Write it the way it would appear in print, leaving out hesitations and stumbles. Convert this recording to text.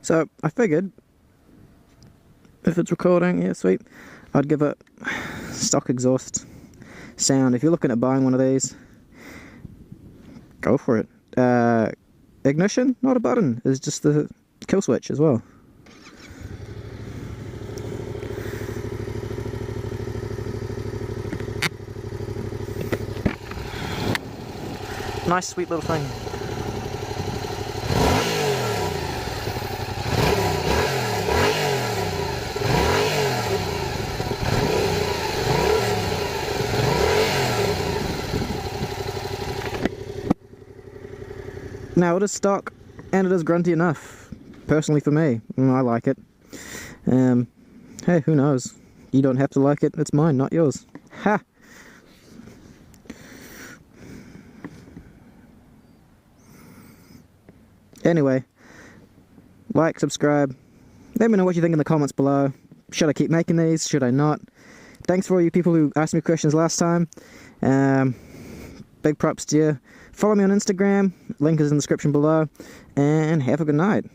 So I figured, if it's recording, yeah, sweet, I'd give it stock exhaust sound. If you're looking at buying one of these, go for it. Ignition, not a button, it's just the kill switch as well. Nice sweet little thing. Now it is stock and it is grunty enough, personally for me. I like it. Hey, who knows? You don't have to like it, it's mine, not yours. Ha! Anyway, like, subscribe, let me know what you think in the comments below. Should I keep making these? Should I not? Thanks for all you people who asked me questions last time. Big props to you. Follow me on Instagram, link is in the description below, and have a good night.